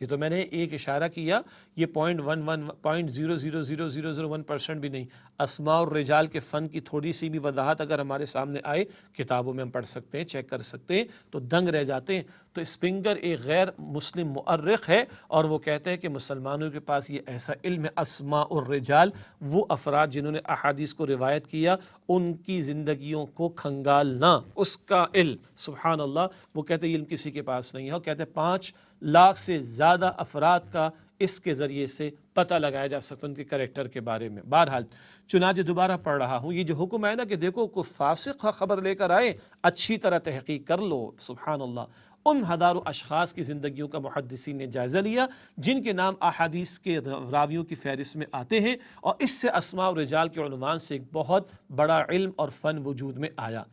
یہ تو میں نے ایک اشارہ کیا، یہ 0.000001% بھی نہیں۔ اسماء الرجال کے فن کی تھوڑی سی بھی وضاحت اگر ہمارے سامنے آئے، کتابوں میں ہم پڑھ سکتے ہیں، چیک کر سکتے ہیں، تو دنگ رہ جاتے ہیں۔ تو اسپنگر ایک غیر مسلم مؤرخ ہے، اور وہ کہتے ہیں کہ مسلمانوں کے پاس یہ ایسا علم ہے، اسماء الرجال، وہ افراد جنہوں نے احادیث کو روایت کیا، ان کی زندگیوں کو کھنگالنا، اس کا علم، سبحان اللہ، وہ کہتے ہیں علم کسی کے پاس نہیں ہے، اور کہتے ہیں 5 لاکھ سے زیادہ افراد کا اس کے ذریعے سے پتہ لگایا جا سکتا ان کے کریکٹر کے بارے میں۔ بہرحال چنانچہ دوبارہ پڑھ رہا ہوں، یہ جو حکم ہے نا کہ دیکھو کوئی فاسق خبر لے کر آئے، اچھی طرح تحقیق کر لو، سبحان اللہ۔ ان ہزاروں اشخاص کی زندگیوں کا محدثین نے جائزہ لیا جن کے نام احادیث کے راویوں کی فہرست میں آتے ہیں، اور اس سے اسماء الرجال کے عنوان سے ایک بہت بڑا علم اور فن وجود میں آیا۔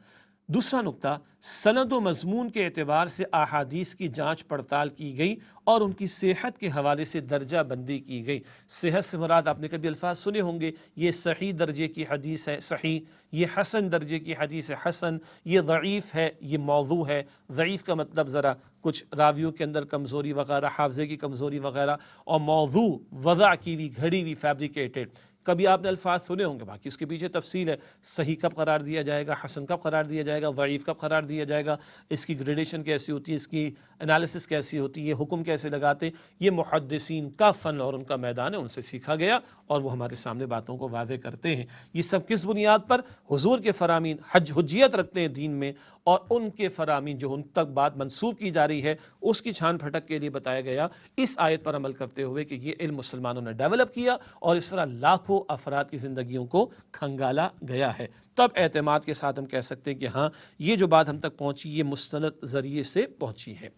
دوسرا نقطہ، سند و مضمون کے اعتبار سے احادیث کی جانچ پڑتال کی گئی اور ان کی صحت کے حوالے سے درجہ بندی کی گئی۔ صحت سے مراد آپ نے کبھی الفاظ سنے ہوں گے، یہ صحیح درجے کی حدیث ہے صحیح، یہ حسن درجے کی حدیث ہے حسن، یہ ضعیف ہے، یہ موضوع ہے۔ ضعیف کا مطلب ذرا کچھ راویوں کے اندر کمزوری وغیرہ، حافظے کی کمزوری وغیرہ، اور موضوع وضع کی ہوئی، گھڑی ہوئی، فیبریکیٹڈ۔ کبھی آپ نے الفاظ سنے ہوں گے، باقی اس کے پیچھے تفصیل ہے، صحیح کب قرار دیا جائے گا، حسن کب قرار دیا جائے گا، ضعیف کب قرار دیا جائے گا، اس کی گریڈیشن کیسی ہوتی ہے، اس کی انالیسس کیسی ہوتی ہے، یہ حکم کیسے لگاتے، یہ محدثین کا فن اور ان کا میدان ہے، ان سے سیکھا گیا اور وہ ہمارے سامنے باتوں کو واضح کرتے ہیں۔ یہ سب کس بنیاد پر؟ حضور کے فرامین حجیت رکھتے ہیں دین میں، اور ان کے فرامین جو ان تک بات منسوب کی جا رہی ہے اس کی چھان پھٹک کے لیے بتایا گیا، اس آیت پر عمل کرتے ہوئے کہ یہ علم مسلمانوں نے ڈیولپ کیا اور اس طرح لاکھوں افراد کی زندگیوں کو کھنگالا گیا ہے۔ تب اعتماد کے ساتھ ہم کہہ سکتے ہیں کہ ہاں یہ جو بات ہم تک پہنچی یہ مستند ذریعے سے پہنچی ہے۔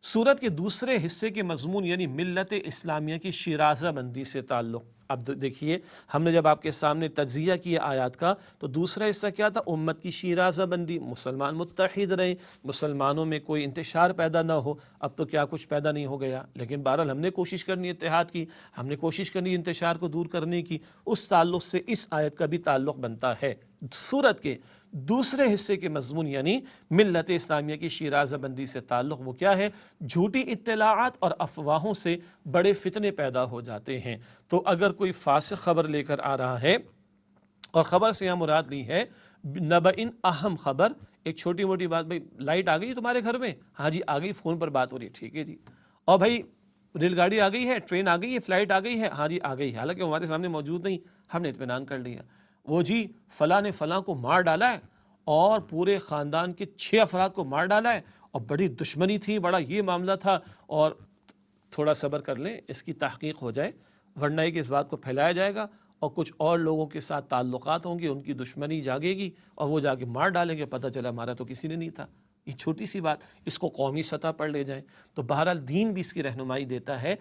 سورت کے دوسرے حصے کے مضمون یعنی ملت اسلامیہ کی شیرازہ بندی سے تعلق۔ اب دیکھیے، ہم نے جب آپ کے سامنے تجزیہ کیا آیات کا تو دوسرا حصہ کیا تھا؟ امت کی شیرازہ بندی، مسلمان متحد رہیں، مسلمانوں میں کوئی انتشار پیدا نہ ہو۔ اب تو کیا کچھ پیدا نہیں ہو گیا، لیکن بہرحال ہم نے کوشش کرنی اتحاد کی، ہم نے کوشش کرنی انتشار کو دور کرنے کی، اس تعلق سے اس آیت کا بھی تعلق بنتا ہے۔ سورت کے دوسرے حصے کے مضمون یعنی ملت اسلامیہ کی شیرازہ بندی سے تعلق وہ کیا ہے؟ جھوٹی اطلاعات اور افواہوں سے بڑے فتنے پیدا ہو جاتے ہیں۔ تو اگر کوئی فاسق خبر لے کر آ رہا ہے، اور خبر سے یہاں مراد نہیں ہے نبئن اہم خبر، ایک چھوٹی موٹی بات، بھائی لائٹ آ گئی تمہارے گھر میں؟ ہاں جی آ گئی، فون پر بات ہو رہی ہے، ٹھیک ہے جی۔ اور بھائی ریل گاڑی آ گئی ہے، ٹرین آ گئی ہے، فلائٹ آ گئی ہے؟ ہاں جی آ گئی، حالانکہ ہمارے سامنے موجود نہیں، ہم نے اطمینان کر لیا۔ وہ جی فلاں نے فلاں کو مار ڈالا ہے، اور پورے خاندان کے 6 افراد کو مار ڈالا ہے، اور بڑی دشمنی تھی، بڑا یہ معاملہ تھا، اور تھوڑا صبر کر لیں، اس کی تحقیق ہو جائے، ورنہ کہ اس بات کو پھیلایا جائے گا اور کچھ اور لوگوں کے ساتھ تعلقات ہوں گے، ان کی دشمنی جاگے گی اور وہ جا کے مار ڈالیں گے، پتہ چلا ہمارا تو کسی نے نہیں تھا۔ یہ چھوٹی سی بات، اس کو قومی سطح پر لے جائیں۔ تو بہرحال دین بھی اس کی رہنمائی دیتا ہے،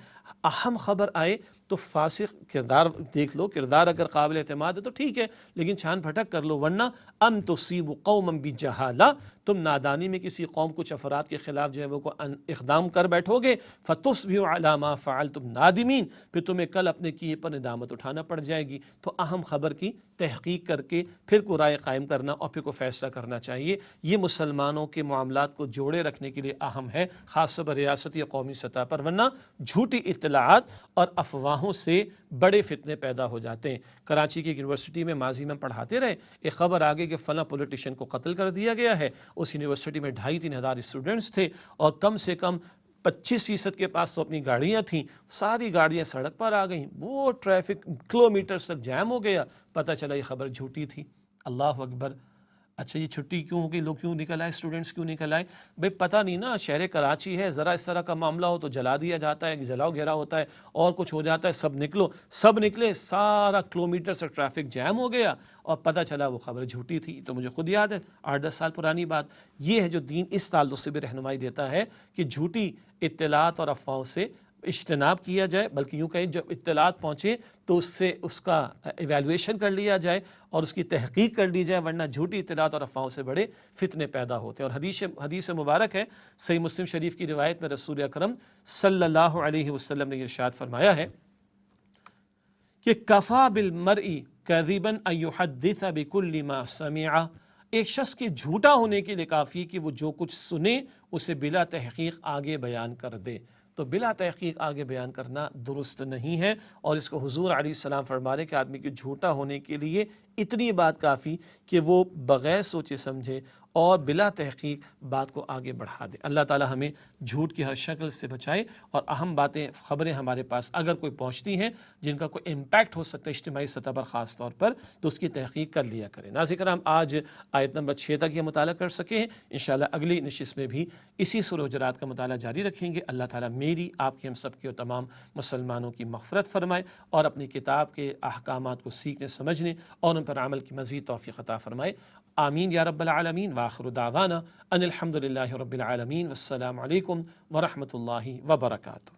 اہم خبر آئے تو فاسق کردار دیکھ لو، کردار اگر قابل اعتماد ہے تو ٹھیک ہے، لیکن چھان پھٹک کر لو، ورنہ ام تصیبوا قوما بجہالہ، تم نادانی میں کسی قوم کچھ افراد کے خلاف جو ہے وہ کو اقدام کر بیٹھو گے، فتصبحوا علی ما فعلتم نادمین، پھر تمہیں کل اپنے کیے پر ندامت اٹھانا پڑ جائے گی۔ تو اہم خبر کی تحقیق کر کے پھر کو رائے قائم کرنا اور پھر کو فیصلہ کرنا چاہیے۔ یہ مسلمانوں کے معاملات کو جوڑے رکھنے کے لیے اہم ہے، خاص طور پر ریاستی یا قومی سطح پر، ورنہ جھوٹی اطلاعات اور افواہوں سے بڑے فتنے پیدا ہو جاتے ہیں۔ کراچی کی یونیورسٹی میں ماضی میں پڑھاتے رہے، ایک خبر آگے کہ فلاں پولیٹیشین کو قتل کر دیا گیا ہے، اس یونیورسٹی میں 2,500-3,000 اسٹوڈنٹس تھے اور کم سے کم 25% کے پاس تو اپنی گاڑیاں تھیں، ساری گاڑیاں سڑک پر آ گئیں، وہ ٹریفک کلومیٹر تک جام ہو گیا، پتہ چلا یہ خبر جھوٹی تھی۔ اللہ اکبر! اچھا یہ چھٹی کیوں ہو گئی، لوگ کیوں نکل آئے، اسٹوڈنٹس کیوں نکل آئے؟ بھئی پتہ نہیں نا، شہر کراچی ہے، ذرا اس طرح کا معاملہ ہو تو جلا دیا جاتا ہے، جلاؤ گھیرا ہوتا ہے اور کچھ ہو جاتا ہے، سب نکلو، سب نکلے، سارا کلومیٹر سے ٹریفک جام ہو گیا اور پتہ چلا وہ خبر جھوٹی تھی۔ تو مجھے خود یاد ہے 8-10 سال پرانی بات۔ یہ ہے جو دین اس تعلق سے بھی رہنمائی دیتا ہے کہ جھوٹی اطلاعات اور افواہوں سے اجتناب کیا جائے، بلکہ یوں کہیں جب اطلاعات پہنچے تو اس سے اس کا ایویلویشن کر لیا جائے اور اس کی تحقیق کر لی جائے، ورنہ جھوٹی اطلاعات اور افواہوں سے بڑے فتنے پیدا ہوتے ہیں۔ اور حدیث مبارک ہے، صحیح مسلم شریف کی روایت میں رسول اکرم صلی اللہ علیہ وسلم نے ارشاد فرمایا ہے کہ کفا بالمرء کذبا ان یحدث بکل ما سمع، ایک شخص کے جھوٹا ہونے کے لیے کافی کہ وہ جو کچھ سنے اسے بلا تحقیق آگے بیان کر دے۔ تو بلا تحقیق آگے بیان کرنا درست نہیں ہے، اور اس کو حضور علیہ السلام فرما رہے کہ آدمی کے جھوٹا ہونے کے لیے اتنی بات کافی کہ وہ بغیر سوچے سمجھے اور بلا تحقیق بات کو آگے بڑھا دے۔ اللہ تعالی ہمیں جھوٹ کی ہر شکل سے بچائے، اور اہم باتیں، خبریں ہمارے پاس اگر کوئی پہنچتی ہیں جن کا کوئی امپیکٹ ہو سکتا ہے اجتماعی سطح پر خاص طور پر، تو اس کی تحقیق کر لیا کریں۔ ناظرین کرام، آج آیت نمبر 6 تک یہ مطالعہ کر سکے ہیں، انشاءاللہ اگلی نشست میں بھی اسی سورہ حجرات کا مطالعہ جاری رکھیں گے۔ اللہ تعالیٰ میری، آپ کی، ہم سب کی اور تمام مسلمانوں کی مغفرت فرمائے اور اپنی کتاب کے احکامات کو سیکھنے سمجھنے اور ان پر عمل کی مزید توفیق عطا فرمائے۔ آمین یا رب العالمین۔ وآخر دعوانا ان الحمدللہ رب العالمین، والسلام علیکم ورحمۃ اللہ وبرکاتہ۔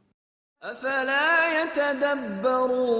افلا يتدبرون